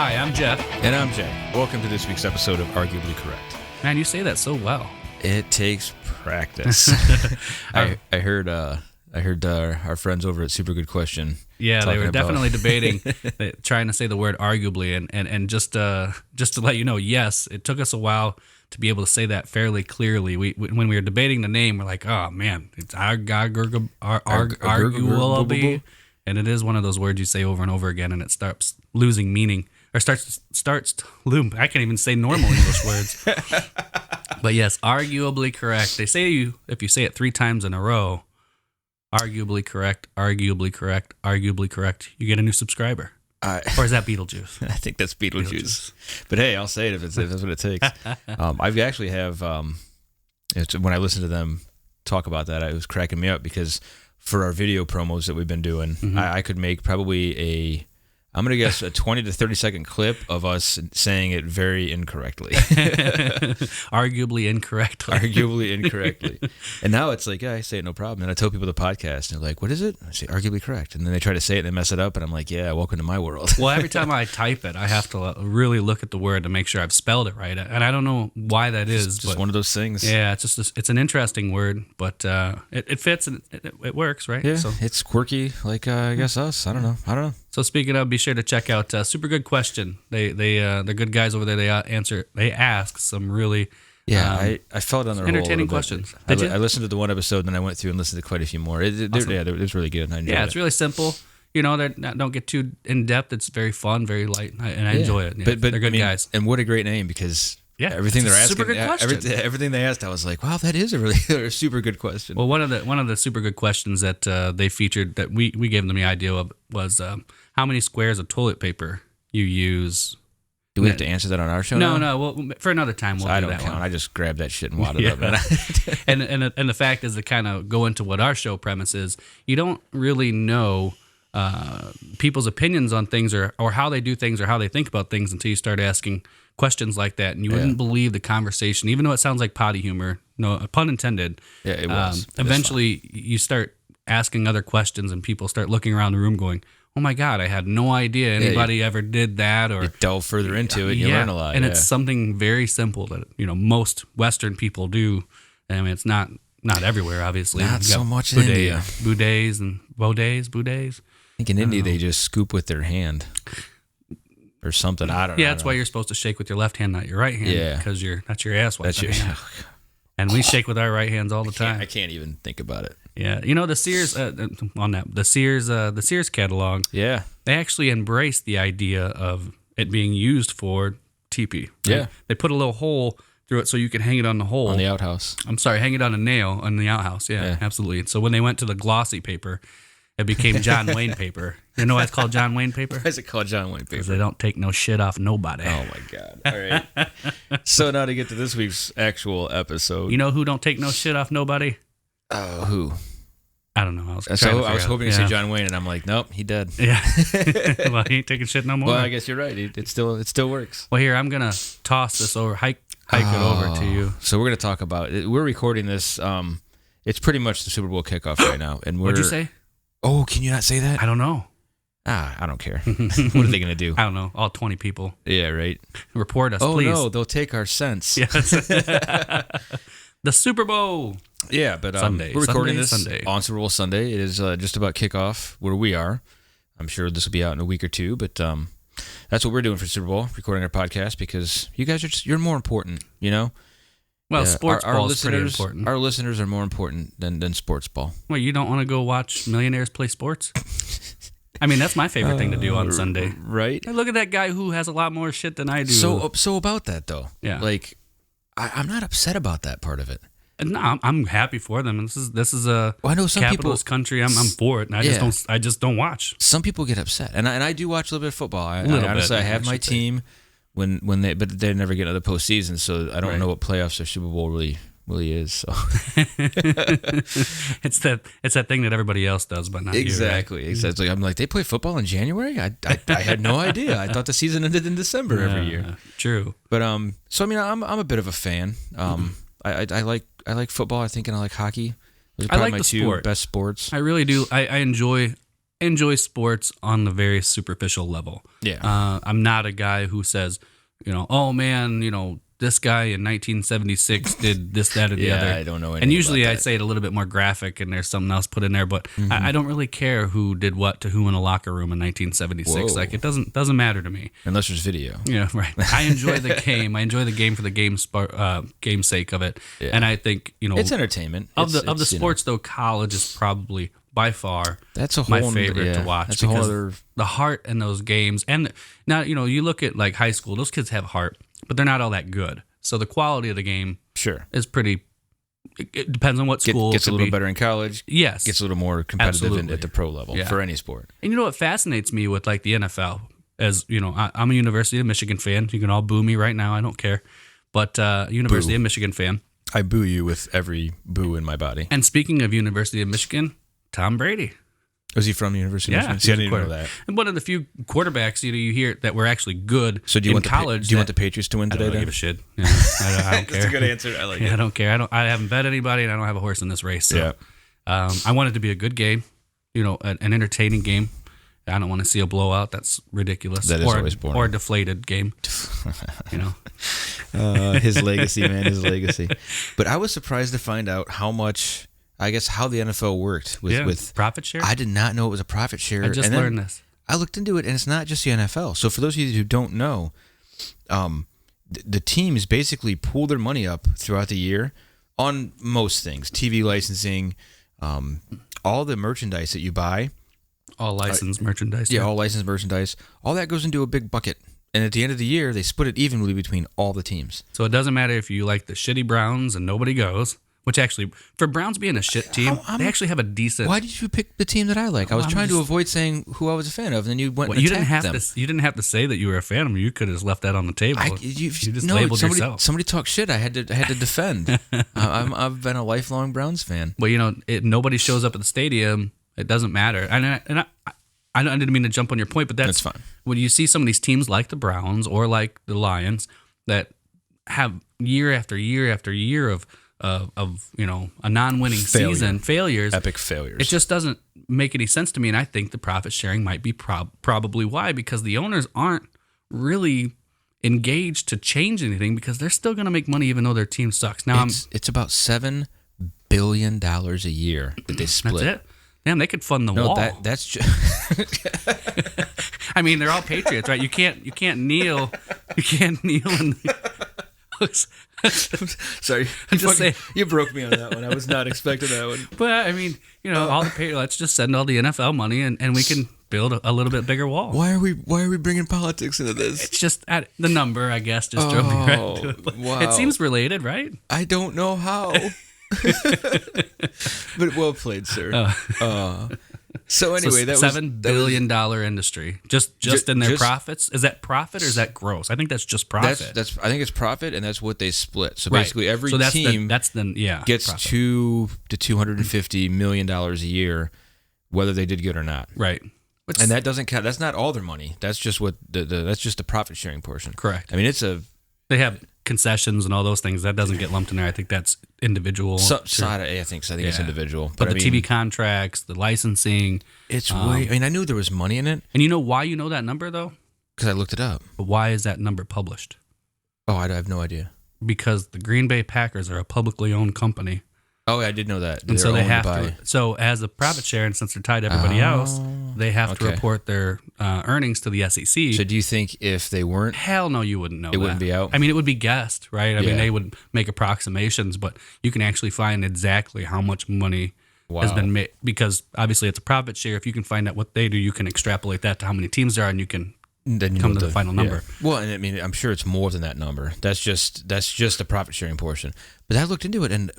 Hi, I'm Jeff. And I'm Jay. Welcome to this week's episode of Arguably Correct. Man, you say that so well. It takes practice. I heard our friends over at Super Good Question. Yeah, they were definitely debating, trying to say the word arguably, and just to let you know, yes, it took us a while to be able to say that fairly clearly. When we were debating the name, we're like, oh man, it's arguably, and it is one of those words you say over and over again, and it starts losing meaning, or starts to I can't even say normal English words. But yes, arguably correct. They say if you say it 3 times in a row, arguably correct, arguably correct, arguably correct, you get a new subscriber. Or is that Beetlejuice? I think that's Beetlejuice. But hey, I'll say it if that's what it takes. I actually have, when I listened to them talk about that, it was cracking me up because for our video promos that we've been doing, I could make probably I'm going to guess a 20 to 30 second clip of us saying it very incorrectly. Arguably incorrectly. Arguably incorrectly. And now it's like, yeah, I say it no problem. And I tell people the podcast, and they're like, what is it? I say, arguably correct. And then they try to say it and they mess it up, and I'm like, yeah, welcome to my world. Well, every time I type it, I have to really look at the word to make sure I've spelled it right. And I don't know why that is. It's just one of those things. Yeah, it's an interesting word, but it fits and it works, right? Yeah, so it's quirky, like I guess us. I don't know. So speaking of, be sure to check out Super Good Question. They're good guys over there. They ask some really I fell down their entertaining questions. I listened to the one episode, then I went through and listened to quite a few more. Awesome. It was really good. I enjoyed it. It's really simple. You know, they don't get too in depth. It's very fun, very light, and I enjoy it. Yeah, but they're good guys. And what a great name, because everything they're asking, super good question. Everything they asked, I was like, wow, that is a really super good question. Well, one of the super good questions that they featured that we gave them the idea of was how many squares of toilet paper you use. Do we have to answer that on our show? No. Well, for another time, we'll do that. I don't count. I just grabbed that shit and wadded up. and the fact is, to kind of go into what our show premise is, you don't really know people's opinions on things or how they do things or how they think about things until you start asking questions like that, and you wouldn't believe the conversation, even though it sounds like potty humor. No pun intended. Yeah, it was. Eventually, you start asking other questions, and people start looking around the room, going, "Oh my God, I had no idea anybody ever did that." Or you delve further into it, you learn a lot. And it's something very simple that most Western people do. I mean, it's not everywhere, obviously. Not so much in India. Bidets and bodets. I think in India they just scoop with their hand. Or something, I don't know. Yeah, that's why you're supposed to shake with your left hand, not your right hand. Yeah, because that's your ass wiping hand. And we shake with our right hands all the time. I can't even think about it. Yeah, the Sears the Sears catalog. Yeah, they actually embraced the idea of it being used for teepee. Right? Yeah, they put a little hole through it so you can hang it on the hole on the outhouse. I'm sorry, hang it on a nail on the outhouse. Yeah, absolutely. So when they went to the glossy paper, it became John Wayne paper. You know why it's called John Wayne paper? Why is it called John Wayne paper? Because they don't take no shit off nobody. Oh, my God. All right. So now to get to this week's actual episode. You know who don't take no shit off nobody? Oh, who? I don't know. I was hoping to say John Wayne, and I'm like, nope, he dead. Yeah. Well, he ain't taking shit no more. Well, I guess you're right. It still works. Well, here, I'm going to toss this over, hike it over to you. So we're going to talk about it. We're recording this. It's pretty much the Super Bowl kickoff right now. And What'd you say? Oh, can you not say that? I don't know. I don't care. What are they going to do? I don't know. All 20 people. Yeah, right. Report us, please. Oh, no, they'll take our cents. Yes. The Super Bowl. Yeah, but we're recording this on Super Bowl Sunday. It is just about kickoff where we are. I'm sure this will be out in a week or two, but that's what we're doing for Super Bowl, recording our podcast, because you guys you're more important, Well, sports ball is pretty important. Our listeners are more important than sports ball. Well, you don't want to go watch millionaires play sports? I mean, that's my favorite thing to do on Sunday. Right? Hey, look at that guy who has a lot more shit than I do. So about that, though. Yeah. Like, I'm not upset about that part of it. No, I'm happy for them. This is a I know some capitalist country. I'm for it, and I just don't watch. Some people get upset, and I do watch a little bit of football. Honestly, I have my team but they never get into the postseason, so I don't know what playoffs or Super Bowl really is. So it's that thing that everybody else does, but not exactly. You, right? Exactly. I'm like, they play football in January? I had no idea. I thought the season ended in December every year. True. But so I mean, I'm a bit of a fan. I like football. I think, and I like hockey. Those are probably my two best sports. I really do. I enjoy enjoy sports on the very superficial level. Yeah. I'm not a guy who says, oh man, this guy in 1976 did this, that, or the other. I don't know anything And usually about I that. say it a little bit more graphic and there's something else put in there, but I don't really care who did what to who in a locker room in 1976. Whoa. Like, it doesn't matter to me. Unless there's video. Yeah, right. I enjoy the game. I enjoy the game for the game's sake of it. Yeah. And I think, It's entertainment. of the It's, sports though, college is probably by far that's a my whole favorite to watch, That's a whole other. the heart in those games. And now, you look at like high school, those kids have heart, but they're not all that good. So the quality of the game Sure. is pretty. It depends on what school. Gets it a could little be. better in college. Yes. Gets a little more competitive Absolutely. at the pro level Yeah. for any sport. And you know what fascinates me with like the NFL, as I'm a University of Michigan fan. You can all boo me right now. I don't care. But University of Michigan fan. I boo you with every boo in my body. And speaking of University of Michigan, Tom Brady. Was he from the University of Yeah, Michigan? See, I he's a didn't even know quarter- that. And one of the few quarterbacks you hear that were actually good So do you in want college. do you want the Patriots to win I today? don't Then give a shit. Yeah, I don't care. That's a good answer. I like Yeah, I it. don't care. I haven't bet anybody, and I don't have a horse in this race. So, Yeah. I want it to be a good game, an entertaining game. I don't want to see a blowout. That's ridiculous. That is or, always boring. Or a deflated game. His legacy, man, his legacy. But I was surprised to find out how much, I guess, how the NFL worked with profit share. I did not know it was a profit share. I just and then learned this. I looked into it, and it's not just the NFL. So for those of you who don't know, the teams basically pool their money up throughout the year on most things, TV licensing, all the merchandise that you buy. All licensed merchandise. Yeah, all licensed merchandise. All that goes into a big bucket. And at the end of the year, they split it evenly between all the teams. So it doesn't matter if you like the shitty Browns and nobody goes, which actually, for Browns being a shit team, they actually have a decent... Why did you pick the team that I like? I was trying to avoid saying who I was a fan of, and then you went and you didn't attacked have them. to. You didn't have to say that you were a fan of them. You could have just left that on the table. You just labeled yourself. Somebody talked shit. I had to defend. I've been a lifelong Browns fan. But nobody shows up at the stadium. It doesn't matter. I didn't mean to jump on your point, but That's fine. When you see some of these teams like the Browns or like the Lions that have year after year after year of a non-winning season, failures, Epic failures. it just doesn't make any sense to me. And I think the profit sharing might be probably why, because the owners aren't really engaged to change anything because they're still going to make money even though their team sucks. Now it's about $7 billion a year that they split. That's it. Damn, they could fund the wall. That's just. I mean, they're all patriots, right? You can't kneel. You can't kneel and. Sorry, I'm just saying. You broke me on that one. I was not expecting that one. But I mean, all the patriots. Let's just send all the NFL money and we can build a little bit bigger wall. Why are we bringing politics into this? It's just at the number, I guess, just drove me right to it. But wow. It seems related, right? I don't know how. But well played, sir. So anyway, that $7 billion industry just in their profits. Is that profit or is that gross? I think that's just profit. That's I think it's profit, and that's what they split. So Right. basically, every so that's team gets profit. $2 to $250 million a year, whether they did good or not. Right. And that doesn't count. That's not all their money. That's just what that's just the profit sharing portion. Correct. I mean, They have concessions and all those things. That doesn't get lumped in there. I think that's individual. I think it's individual. But I the mean, TV contracts, the licensing. it's way. I mean, I knew there was money in it And you know why you know that number, though? because I looked it up. But why is that number published? Oh, I have no idea. Because the Green Bay Packers are a publicly owned company. Oh, I did know that. And so they owned have by- to. So as a profit share, and since they're tied to everybody else, they have to okay. report their earnings to the SEC. So do you think if they weren't, Hell no, you wouldn't know. It wouldn't be out? I mean, it would be guessed, right? I Yeah. mean, they would make approximations, but you can actually find exactly how much money has Wow. been made because obviously it's a profit share. If you can find out what they do, you can extrapolate that to how many teams there are, and you can then you come know to the final number. Yeah. Well, and I mean, I'm sure it's more than that number. That's just the profit sharing portion. But I looked into it, and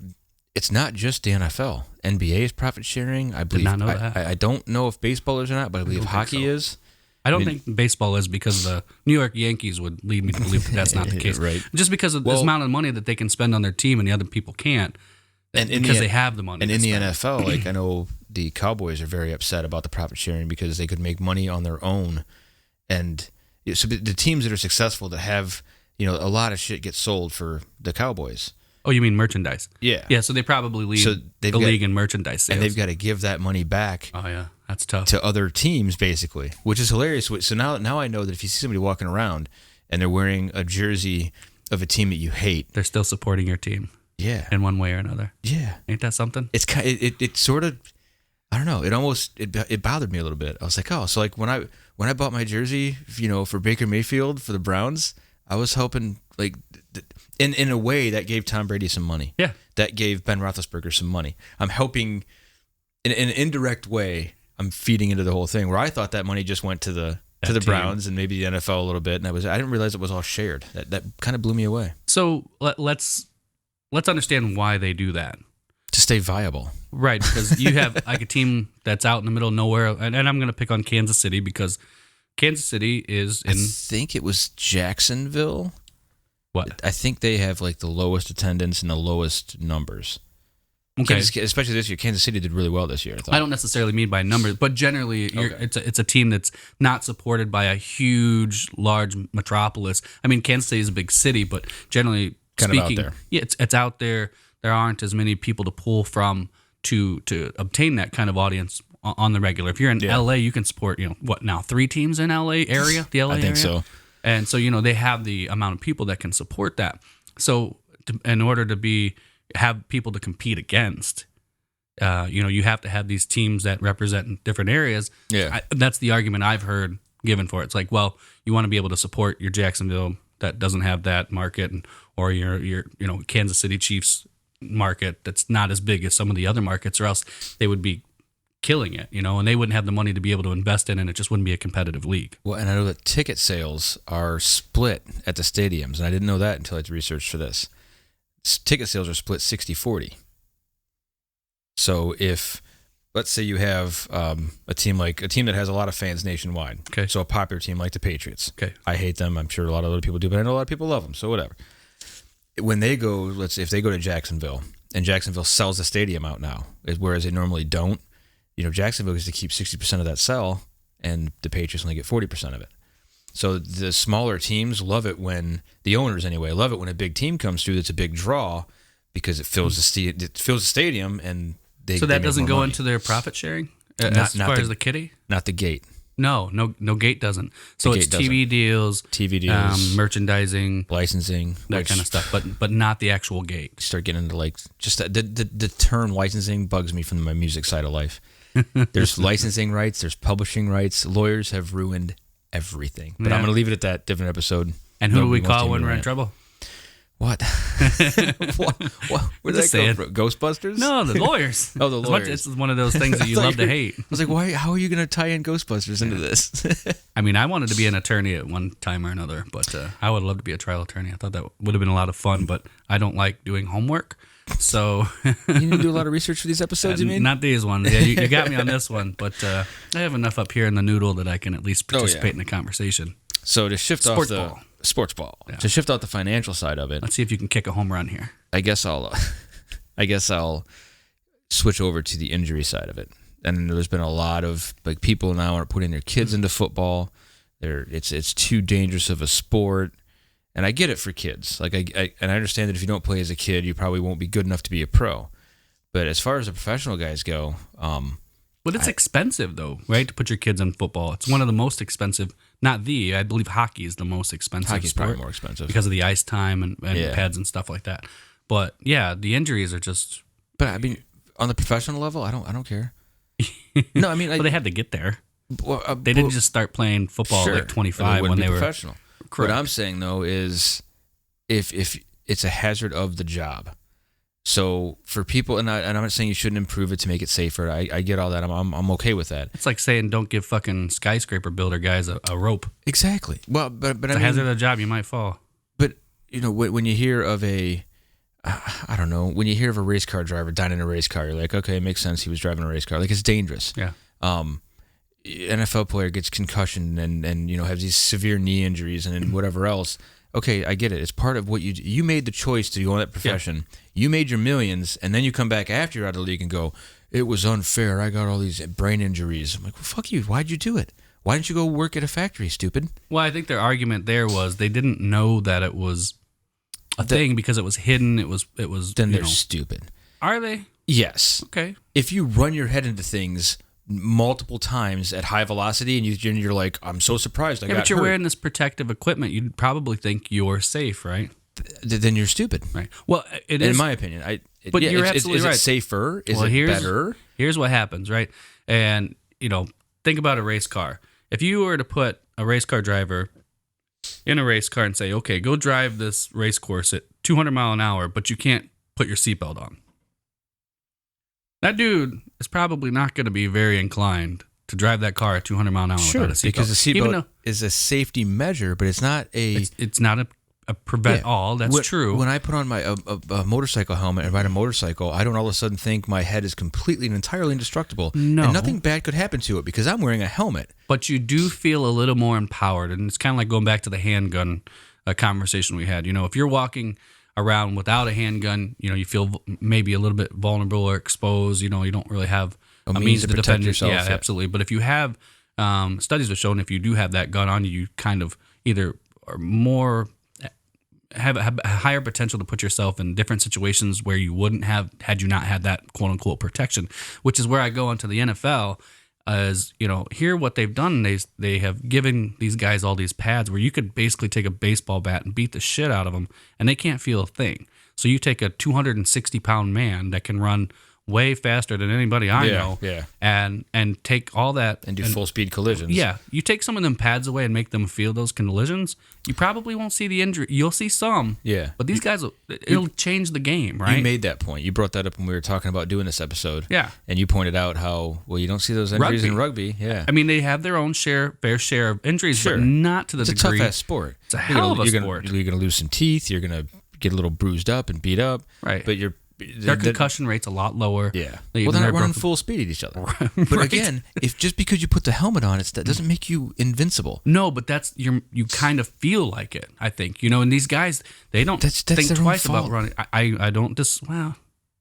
it's not just the NFL. NBA is profit sharing. I believe. not know that. I don't know if baseball is or not, but I believe don't think hockey so. is. I don't think baseball is because the New York Yankees would lead me to believe that that's not the case. Right. Just because of the amount of money that they can spend on their team and the other people can't. And because they have the money. And to in the spend. NFL, like I know the Cowboys are very upset about the profit sharing because they could make money on their own, and so the teams that are successful that have a lot of shit gets sold for the Cowboys. Oh, you mean merchandise? Yeah. Yeah, so they probably lead So the league in merchandise sales. And they've got to give that money back. Oh, yeah. That's tough. to other teams, basically, which is hilarious. So now I know that if you see somebody walking around and they're wearing a jersey of a team that you hate, They're still supporting your team. Yeah. In one way or another. Yeah. Ain't that something? It's kind of, it sort of, I don't know. It bothered me a little bit. I was like, oh, so like when I bought my jersey, for Baker Mayfield for the Browns, I was hoping like in a way that gave Tom Brady some money. Yeah. That gave Ben Roethlisberger some money. I'm helping in an indirect way. I'm feeding into the whole thing where I thought that money just went to the Browns and maybe the NFL a little bit, and I didn't realize it was all shared. That kind of blew me away. So let's understand why they do that. To stay viable. Right, because you have like a team that's out in the middle of nowhere, and I'm going to pick on Kansas City because Kansas City is in... I think it was Jacksonville. What? I think they have like the lowest attendance and the lowest numbers. Okay. Especially this year. Kansas City did really well this year, I thought. I don't necessarily mean by numbers, but generally it's a team that's not supported by a huge, large metropolis. I mean, Kansas City is a big city, but generally kind speaking... of out there. Yeah, it's out there. There aren't as many people to pull from to obtain that kind of audience on the regular. If you're in LA, you can support, 3 teams in LA area, the LA area? I think so. And so, they have the amount of people that can support that. So in order to have people to compete against, you have to have these teams that represent different areas. Yeah. That's the argument I've heard given for it. It's like, well, you want to be able to support your Jacksonville that doesn't have that market, or your Kansas City Chiefs market that's not as big as some of the other markets, or else they would be killing it, and they wouldn't have the money to be able to invest in, and it just wouldn't be a competitive league. Well, and I know that ticket sales are split at the stadiums, and I didn't know that until I did research for this. Ticket sales are split 60-40. So if, let's say you have a team that has a lot of fans nationwide, okay, so a popular team like the Patriots. Okay, I hate them. I'm sure a lot of other people do, but I know a lot of people love them. So whatever. When they go, if they go to Jacksonville, and Jacksonville sells the stadium out now, whereas they normally don't, Jacksonville gets to keep 60% of that sell, and the Patriots only get 40% of it. So the smaller teams love it when, the owners anyway, love it when a big team comes through that's a big draw, because it fills the stadium, and they. So that doesn't go money. into their profit sharing as far as the kitty? Not the gate. No gate doesn't. So it's TV deals, merchandising, licensing, that kind of stuff, but not the actual gate. Start getting into like just the term licensing bugs me from my music side of life. There's licensing rights, there's publishing rights. Lawyers have ruined everything. But I'm going to leave it at that. Different episode. And who do we call when we're in trouble? What? what? Where did that come from? Ghostbusters? No, the lawyers. Oh, the lawyers. It's one of those things that you love to hate. I was like, why? How are you going to tie in Ghostbusters into this? I mean, I wanted to be an attorney at one time or another, but I would love to be a trial attorney. I thought that would have been a lot of fun, but I don't like doing homework. So you need to do a lot of research for these episodes, you mean? Not these ones. Yeah, you got me on this one, but I have enough up here in the noodle that I can at least participate in the conversation. So to shift off the sports ball, to shift out the financial side of it. Let's see if you can kick a home run here. I guess I'll switch over to the injury side of it. And there's been a lot of people now are putting their kids into football. It's too dangerous of a sport. And I get it for kids. I understand that if you don't play as a kid, you probably won't be good enough to be a pro. But as far as the professional guys go, but it's expensive though, right? To put your kids in football, it's one of the most expensive. I believe hockey is the most expensive. Hockey's sport probably more expensive because of the ice time and pads and stuff like that. But yeah, the injuries are just. But I mean, on the professional level, I don't care. No, I mean, well, they had to get there. They didn't just start playing football at 25 when they were professional. Correct. What I'm saying though is, if it's a hazard of the job, so for people, and I'm not saying you shouldn't improve it to make it safer. I get all that. I'm okay with that. It's like saying don't give fucking skyscraper builder guys a rope. Exactly. Well, but it's a hazard of the job. You might fall. But when you hear of when you hear of a race car driver dying in a race car, you're like, okay, it makes sense. He was driving a race car. Like, it's dangerous. Yeah. NFL player gets concussion and has these severe knee injuries and whatever else. Okay, I get it. It's part of what you made the choice to go in that profession. Yeah. You made your millions, and then you come back after you're out of the league and go, it was unfair. I got all these brain injuries. I'm like, well, fuck you. Why'd you do it? Why didn't you go work at a factory, stupid? Well, I think their argument there was they didn't know that it was a thing because it was hidden. It was. Then they're stupid. Are they? Yes. Okay. If you run your head into things multiple times at high velocity, and you're like, I'm so surprised I got but you're hurt. wearing this protective equipment. You'd probably think you're safe, right? Then you're stupid. Right. Well, it is. In my opinion. But you're absolutely right. Is it safer? Is it better? Here's what happens, right? And, think about a race car. If you were to put a race car driver in a race car and say, okay, go drive this race course at 200 mile an hour, but you can't put your seatbelt on. That dude is probably not going to be very inclined to drive that car at 200 mile an hour without a seatbelt. Because the seatbelt is a safety measure, but it's not a... It's not a prevent all. That's true. When I put on my a motorcycle helmet and ride a motorcycle, I don't all of a sudden think my head is completely and entirely indestructible. No. And nothing bad could happen to it because I'm wearing a helmet. But you do feel a little more empowered. And it's kind of like going back to the handgun conversation we had. If you're walking around without a handgun, you feel maybe a little bit vulnerable or exposed. You don't really have a means to defend yourself. Yeah, absolutely. But if you have, studies have shown if you do have that gun on you, you kind of either are more... have a higher potential to put yourself in different situations where you wouldn't have had you not had that quote unquote protection, which is where I go into the NFL as, here what they've done, they have given these guys all these pads where you could basically take a baseball bat and beat the shit out of them and they can't feel a thing. So you take a 260-pound man that can run way faster than anybody I know, and take all that and do full speed collisions. Yeah, you take some of them pads away and make them feel those collisions. You probably won't see the injury. You'll see some. Yeah, but these guys, it'll change the game, right? You made that point. You brought that up when we were talking about doing this episode. Yeah, and you pointed out how you don't see those injuries in rugby. Yeah, I mean they have their own fair share of injuries, but not to the degree. It's a tough ass sport. It's a hell of a sport. You're gonna lose some teeth. You're gonna get a little bruised up and beat up. Right, but their concussion rate's a lot lower. Yeah. Well, they're not running full speed at each other. But again, if just because you put the helmet on, that doesn't make you invincible. No, but you kind of feel like it, I think. And these guys, they don't think twice about running. I don't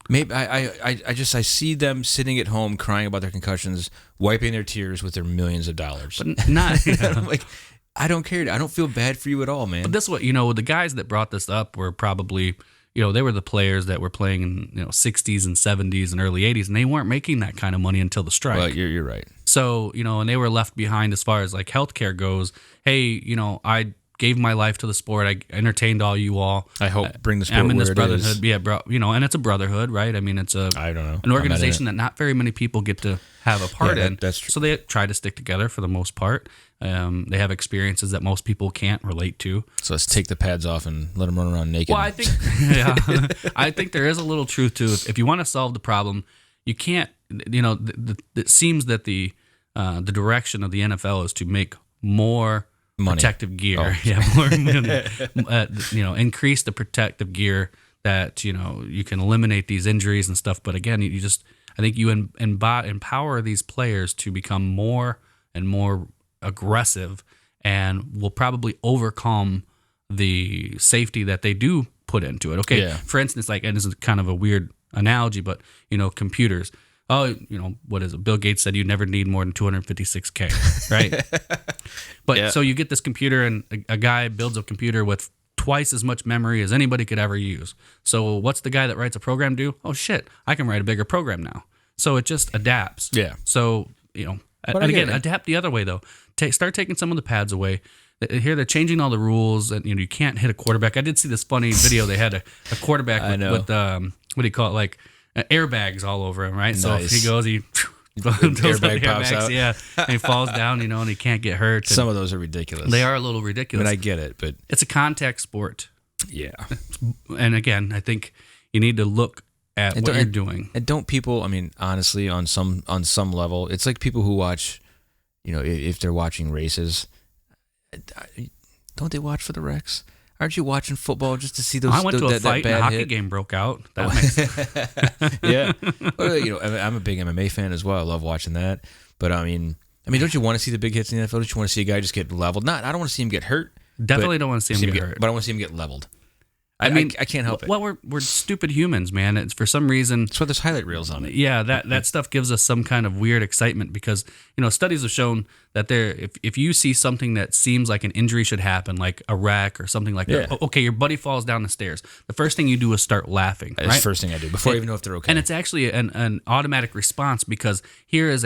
maybe I see them sitting at home crying about their concussions, wiping their tears with their millions of dollars. But not I'm like, I don't care. I don't feel bad for you at all, man. But this is what, the guys that brought this up were probably... they were the players that were playing in 60s and 70s and early 80s, and they weren't making that kind of money until the strike. Well, you're right. So, and they were left behind as far as like healthcare goes. Hey, I gave my life to the sport. I entertained all you all. I hope bring the sport I'm in this where brotherhood. it is. And it's a brotherhood, right? I mean, it's I don't know. an organization that not very many people get to have a part in. That's true. So they try to stick together for the most part. They have experiences that most people can't relate to. So let's take the pads off and let them run around naked. Well, I think, I think there is a little truth to it. If you want to solve the problem, you can't. It seems that the direction of the NFL is to make more money. Protective gear. More money. Increase the protective gear that you can eliminate these injuries and stuff. But again, I think you empower these players to become more and more aggressive, and will probably overcome the safety that they do put into it. Okay, for instance, and this is kind of a weird analogy, but computers. Oh, what is it? Bill Gates said you never need more than 256K, right? But so you get this computer, and a guy builds a computer with twice as much memory as anybody could ever use. So what's the guy that writes a program do? Oh shit, I can write a bigger program now. So it just adapts. Yeah. So and again, adapt the other way though. Start taking some of the pads away. Here they're changing all the rules, and you can't hit a quarterback. I did see this funny video. They had a quarterback with what do you call it, like airbags all over him, right? Nice. So if he goes, airbag pops out. Yeah, and he falls down, and he can't get hurt. Some of those are ridiculous. They are a little ridiculous. But I get it. But it's a contact sport. Yeah. And again, I think you need to look at what you're doing. And don't people? I mean, honestly, on some level, it's like people who watch. If they're watching races, don't they watch for the wrecks? Aren't you watching football just to see those? I went to a fight and a hockey hit? game broke out. That makes yeah. Well, I'm a big MMA fan as well. I love watching that. But I mean, don't you want to see the big hits in the NFL? Don't you want to see a guy just get leveled? I don't want to see him get hurt. Definitely don't want to see him get hurt. But I want to see him get leveled. I mean, I can't help it. Well, we're stupid humans, man. It's for some reason. That's why there's highlight reels on it. Yeah, that stuff gives us some kind of weird excitement because studies have shown that if you see something that seems like an injury should happen, like a wreck or something like that. Okay, your buddy falls down the stairs. The first thing you do is start laughing. That's the first thing I do before I even know if they're okay. And it's actually an automatic response because here is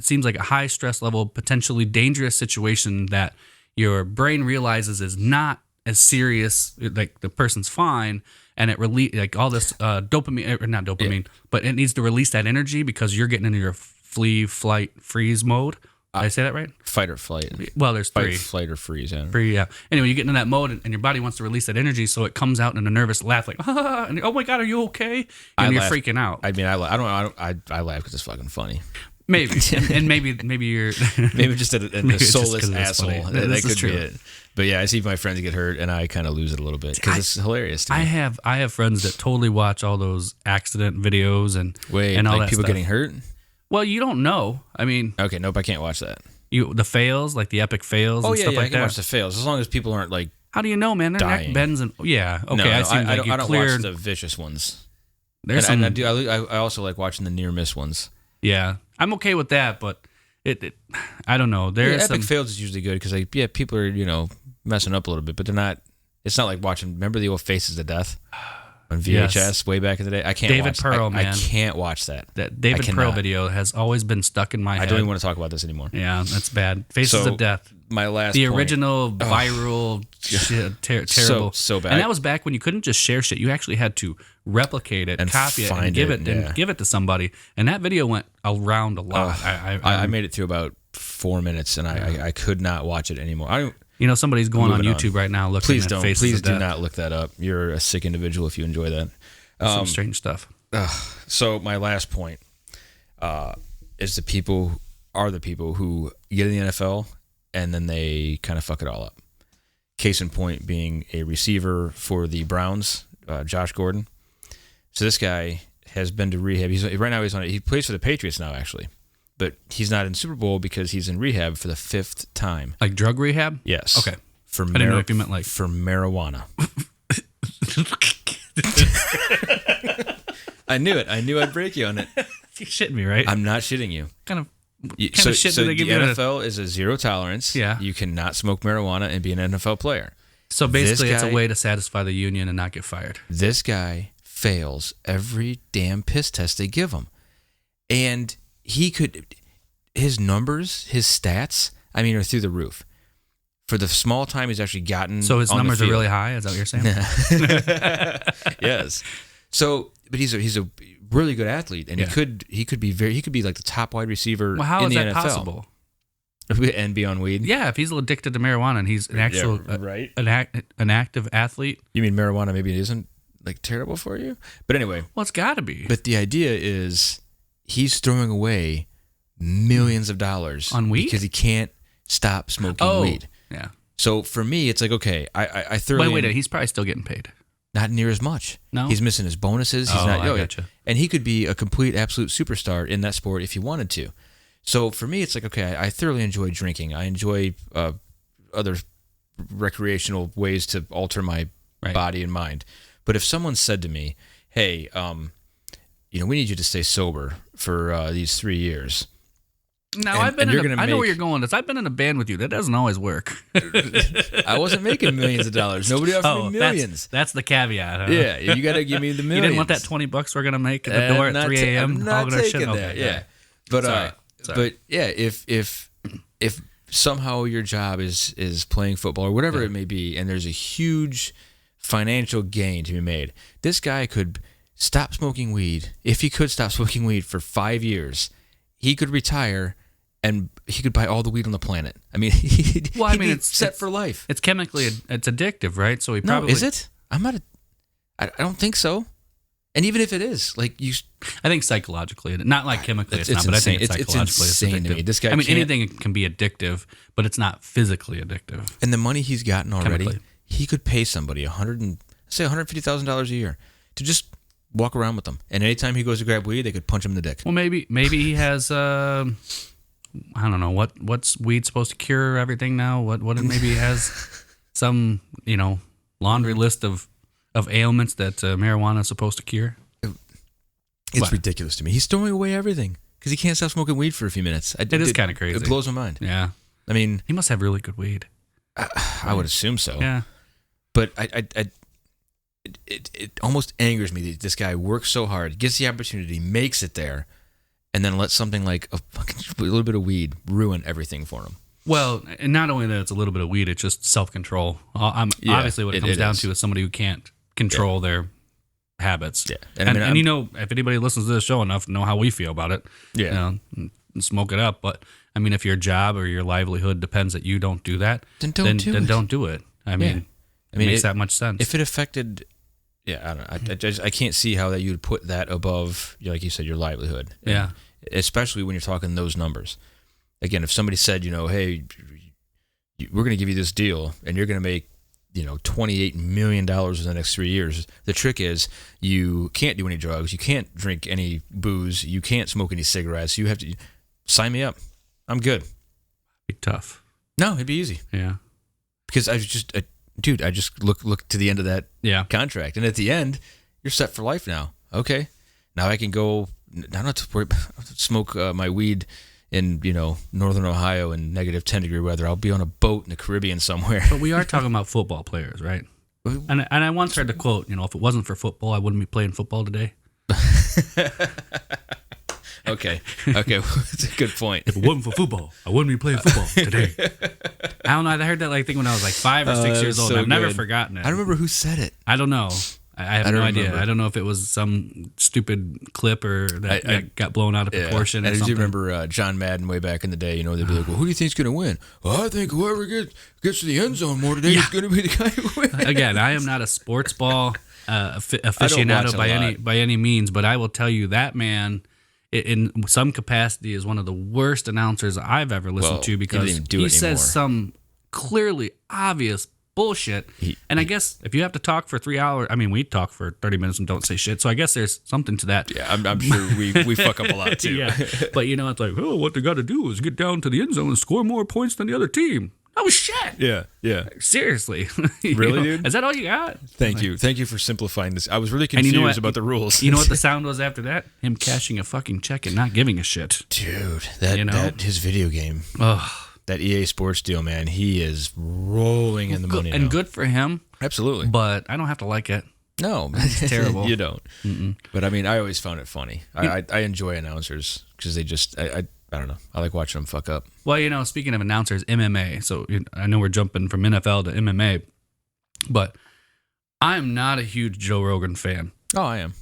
seems like a high stress level, potentially dangerous situation that your brain realizes is not as serious, like the person's fine, and it like all this dopamine, or not dopamine, but it needs to release that energy because you're getting into your flee, flight, freeze mode. Did I say that right? Fight or flight. Well, there's three. Fight, flight, or freeze. Yeah. Free, yeah. Anyway, you get into that mode, and your body wants to release that energy, so it comes out in a nervous laugh, like, and, oh my God, are you okay? And you're freaking out. I mean, I laugh because it's fucking funny. Maybe, and maybe you're maybe just a soulless asshole. That could true. be it. But yeah, I see my friends get hurt, and I kind of lose it a little bit because it's hilarious. To me. I have friends that totally watch all those accident videos and all like that people stuff. getting hurt. Well, you don't know. I mean, okay, nope, I can't watch that. The fails, like the epic fails. Oh and yeah, stuff like I can that. watch the fails as long as people aren't like. How do you know, man? Their dying. neck bends and okay. No, I don't watch the vicious ones. There's and I do. I also like watching the near miss ones. Yeah, I'm okay with that, but it I don't know. There's epic fails is usually good because people are messing up a little bit, but they're not. It's not like watching. Remember the old Faces of Death on VHS way back in the day? I can't. David Pearl, man. I can't watch that. That David Pearl video has always been stuck in my head. I don't even want to talk about this anymore. Yeah, that's bad. Faces of Death. My last the point. Original viral shit, terrible. So bad. And that was back when you couldn't just share shit. You actually had to replicate it, and copy it, and give it to somebody. And that video went around a lot. I made it through about 4 minutes, and I could not watch it anymore. Somebody's going on YouTube right now looking please at don't. Faces Please of do Death. not look that up. You're a sick individual if you enjoy that. Some strange stuff. So my last point is the people who get in the NFL and then they kind of fuck it all up. Case in point being a receiver for the Browns, Josh Gordon. So this guy has been to rehab. He plays for the Patriots now, actually. But he's not in Super Bowl because he's in rehab for the 5th time. Like drug rehab? Yes. Okay. I didn't know if you meant like... For marijuana. I knew it. I knew I'd break you on it. You're shitting me, right? I'm not shitting you. Kind of shit do they give the you? NFL is a zero tolerance. Yeah. You cannot smoke marijuana and be an NFL player. So basically, it's a way to satisfy the union and not get fired. This guy fails every damn piss test they give him. And his numbers, his stats, are through the roof. For the small time he's actually gotten. So his on numbers the are field. really high? Is that what you're saying? Yes. So, but he's a really good athlete, and he could be like the top wide receiver. Well, how in is the that NFL. possible? And be on weed. Yeah, if he's addicted to marijuana and he's an actual right. an active athlete. You mean marijuana maybe isn't like terrible for you? But anyway. Well, it's got to be. But the idea is he's throwing away millions of dollars on weed because he can't stop smoking weed. Yeah. So for me, it's like, okay, I thoroughly... Wait, he's probably still getting paid. Not near as much. No? He's missing his bonuses. He's I gotcha. And he could be a complete, absolute superstar in that sport if he wanted to. So for me, it's like, okay, I thoroughly enjoy drinking. I enjoy other recreational ways to alter my body and mind. But if someone said to me, hey, we need you to stay sober for these 3 years... Now, I know where you're going. I've been in a band with you. That doesn't always work. I wasn't making millions of dollars. Nobody offered me millions. That's the caveat. Huh? Yeah, you got to give me the millions. You didn't want that $20 we're gonna make at the door at 3 a.m. I'm not taking that. Yeah, but Sorry. but yeah, if somehow your job is playing football or whatever it may be, and there's a huge financial gain to be made, this guy could stop smoking weed. If he could stop smoking weed for 5 years, he could retire. And he could buy all the weed on the planet. He'd be set for life. It's chemically, it's addictive, right? So he probably... No, is it? I don't think so. And even if it is, like you... I think psychologically, not like chemically it's not, insane. but I think it's psychologically it's insane to me. This guy anything can be addictive, but it's not physically addictive. And the money he's gotten already, chemically. He could pay somebody $150,000 a year to just walk around with them. And anytime he goes to grab weed, they could punch him in the dick. Well, maybe he has... I don't know what's weed supposed to cure everything now. What maybe he has some laundry list of of ailments that marijuana is supposed to cure? It's ridiculous to me. He's throwing away everything because he can't stop smoking weed for a few minutes. It is kind of crazy. It blows my mind. Yeah. I mean, he must have really good weed. I would assume so. Yeah. But it almost angers me that this guy works so hard, gets the opportunity, makes it there, and then lets something like a little bit of weed ruin everything for him. Well, and not only that it's a little bit of weed, it's just self-control. Obviously, what it comes down to is somebody who can't control their habits. Yeah. And you know, if anybody listens to this show enough, know how we feel about it. Yeah. You know, smoke it up. But, I mean, if your job or your livelihood depends that you don't do that, then don't do it. I mean, it makes that much sense. If it affected... Yeah, I don't know. I can't see how that you'd put that above, like you said, your livelihood. Yeah. Especially when you're talking those numbers. Again, if somebody said, you know, hey, we're going to give you this deal and you're going to make, you know, $28 million in the next 3 years. The trick is you can't do any drugs. You can't drink any booze. You can't smoke any cigarettes. You have to sign me up. I'm good. Be tough. No, it'd be easy. Yeah. Because I just look to the end of that contract. And at the end, you're set for life now. Okay. Now I can go, I don't have to smoke my weed in, you know, northern Ohio in negative 10-degree weather. I'll be on a boat in the Caribbean somewhere. But we are talking about football players, right? And I once heard the quote, you know, if it wasn't for football, I wouldn't be playing football today. Okay, that's a good point. If it wasn't for football, I wouldn't be playing football today. I don't know. I heard that thing when I was like 5 or 6 years old. So I've never forgotten it. I remember who said it. I don't know. I have no idea. I don't know if it was some stupid clip or that got blown out of proportion. I do remember John Madden way back in the day. You know, they'd be like, "Well, who do you think's going to win?" Well, I think whoever gets to the end zone more today is going to be the guy who wins. Again, I am not a sports ball aficionado by any means, but I will tell you that man, in some capacity, is one of the worst announcers I've ever listened to because he says some clearly obvious bullshit. And I guess if you have to talk for 3 hours, I mean, we talk for 30 minutes and don't say shit. So I guess there's something to that. Yeah, I'm sure we fuck up a lot too. Yeah, but you know, it's like, oh, what they got to do is get down to the end zone and score more points than the other team. Oh shit. Yeah. Seriously. Really, dude? Is that all you got? Thank you for simplifying this. I was really confused about the rules. You know what the sound was after that? Him cashing a fucking check and not giving a shit. Dude, that his video game. Ugh. That EA Sports deal, man, he is rolling in the money now. And good for him. Absolutely. But I don't have to like it. No. It's terrible. You don't. Mm-mm. But I mean, I always found it funny. I enjoy announcers because they just, I don't know. I like watching them fuck up. Well, you know, speaking of announcers, MMA. So I know we're jumping from NFL to MMA, but I'm not a huge Joe Rogan fan. Oh, I am.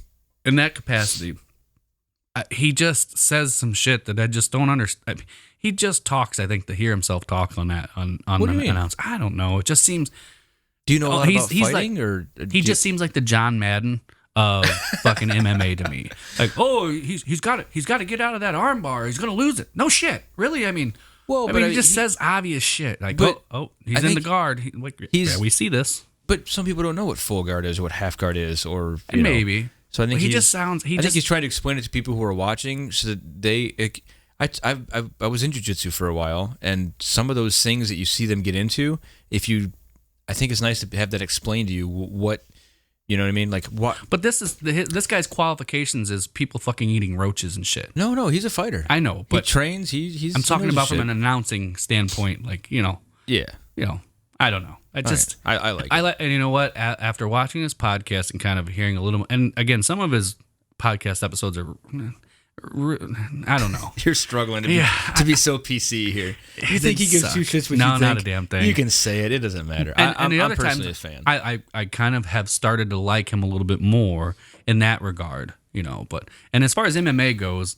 In that capacity, he just says some shit that I just don't understand. He just talks, I think, to hear himself talk on that on what do you mean? Announce. I don't know. It just seems. Do you know a lot about fighting, like, or he just seems like the John Madden of fucking MMA to me? Like, oh, he's got to get out of that arm bar. He's gonna lose it. No shit, really. I mean, he just says obvious shit. Like, he's in the guard. We see this. But some people don't know what full guard is or what half guard is, or maybe. So I think he just sounds. I think he's trying to explain it to people who are watching so that they. I was in jiu-jitsu for a while, and some of those things that you see them get into, I think it's nice to have that explained to you what, you know what I mean? Like what? But this guy's qualifications is people fucking eating roaches and shit. No, he's a fighter. I know, but he trains. He's. I'm talking about from an announcing standpoint, like, you know. Yeah. You know, I don't know. I just I like it. And you know what? After watching this podcast and kind of hearing a little, and again, some of his podcast episodes are. I don't know. You're struggling to be so PC here. You think he gives two shits with you? No, not a damn thing. You can say it. It doesn't matter. And the I'm other personally times, a fan. I kind of have started to like him a little bit more in that regard, you know. And as far as MMA goes,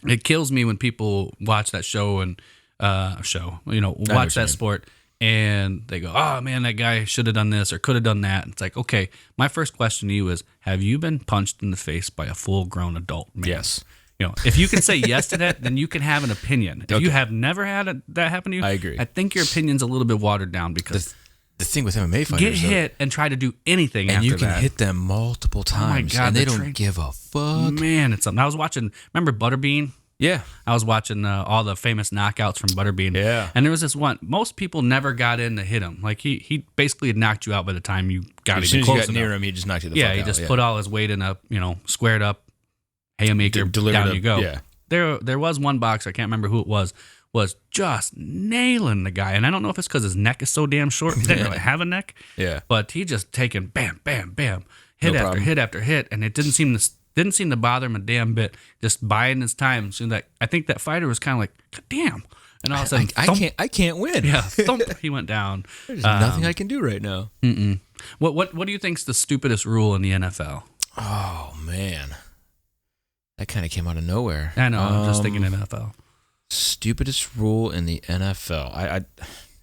it kills me when people watch that show and watch that sport and they go, oh man, that guy should have done this or could have done that. It's like, okay, my first question to you is, have you been punched in the face by a full-grown adult man? Yes. You know, if you can say yes to that, then you can have an opinion. If you have never had that happen to you, I agree. I think your opinion's a little bit watered down because the thing with MMA fighters, get hit and try to do anything and after that. you can hit them multiple times, God, and they don't give a fuck. Man, it's something. I was watching. Remember Butterbean? Yeah. I was watching all the famous knockouts from Butterbean. Yeah. And there was this one. Most people never got in to hit him. Like he basically had knocked you out by the time you got As soon even as close you got enough. near him, he just knocked you the fuck out. He just put all his weight in a squared up haymaker. Down you go. Yeah. There was one boxer, I can't remember who it was just nailing the guy. And I don't know if it's because his neck is so damn short. He didn't really have a neck. Yeah. But he just taking bam, bam, bam, hit No after problem. hit after hit, and it didn't seem to bother him a damn bit. Just biding his time. So that I think that fighter was kind of like, God damn. And all of a sudden, I can't win. Yeah, thump, he went down. There's nothing I can do right now. What do you think's the stupidest rule in the NFL? Oh man, that kind of came out of nowhere. I know. I'm just thinking NFL. Stupidest rule in the NFL.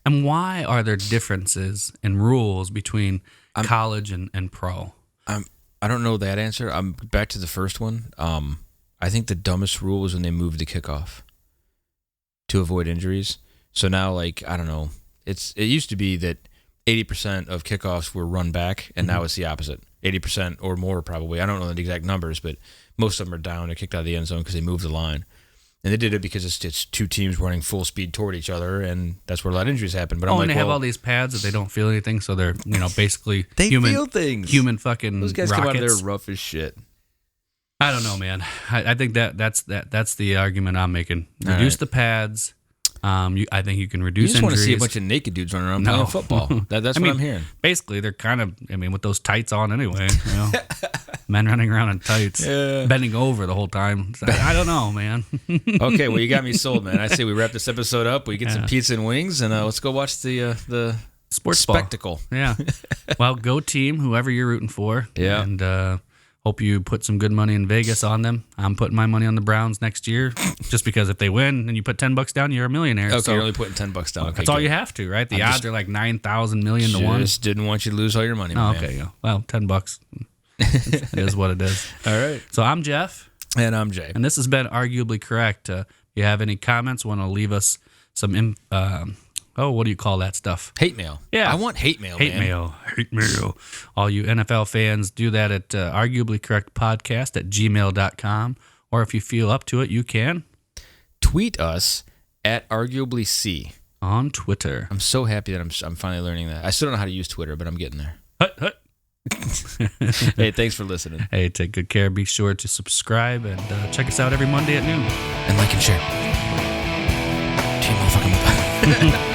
And why are there differences in rules between college and pro? I don't know that answer. I'm back to the first one. I think the dumbest rule was when they moved the kickoff to avoid injuries. So now, like, I don't know. It used to be that 80% of kickoffs were run back, and now it's the opposite. 80% or more probably. I don't know the exact numbers, but most of them are down or kicked out of the end zone because they moved the line. And they did it because it's two teams running full speed toward each other, and that's where a lot of injuries happen. But and they have all these pads that they don't feel anything, so they're basically they human, feel things. Human fucking those guys rockets. come out of there rough as shit. I don't know, man. I think that's the argument I'm making. Reduce the pads. I think you can reduce. You just want to see a injuries. bunch of naked dudes running around playing football. That's what I'm hearing. Basically, they're kind of. With those tights on anyway. Men running around in tights, bending over the whole time. So, I don't know, man. Okay, well, you got me sold, man. I say we wrap this episode up. We get some pizza and wings, and let's go watch the sports spectacle. Ball. Yeah. Well, go team, whoever you're rooting for. Yeah. And hope you put some good money in Vegas on them. I'm putting my money on the Browns next year, just because if they win and you put $10 down, you're a millionaire. Okay, so you're only putting $10 down. Okay, that's all you have to, right? The odds are like 9,000 million to 1. Just didn't want you to lose all your money. Okay, yeah. Well, $10. It is what it is. All right. So I'm Jeff. And I'm Jay. And this has been Arguably Correct. If you have any comments, want to leave us some, what do you call that stuff? Hate mail. Yeah. I want hate mail, man. Hate mail. All you NFL fans, do that at arguablycorrectpodcast@gmail.com. Or if you feel up to it, you can tweet us at arguablyc on Twitter. I'm so happy that I'm finally learning that. I still don't know how to use Twitter, but I'm getting there. Hut. Hey, thanks for listening. Hey, take good care. Be sure to subscribe and check us out every Monday at noon. And like and share. Team motherfucking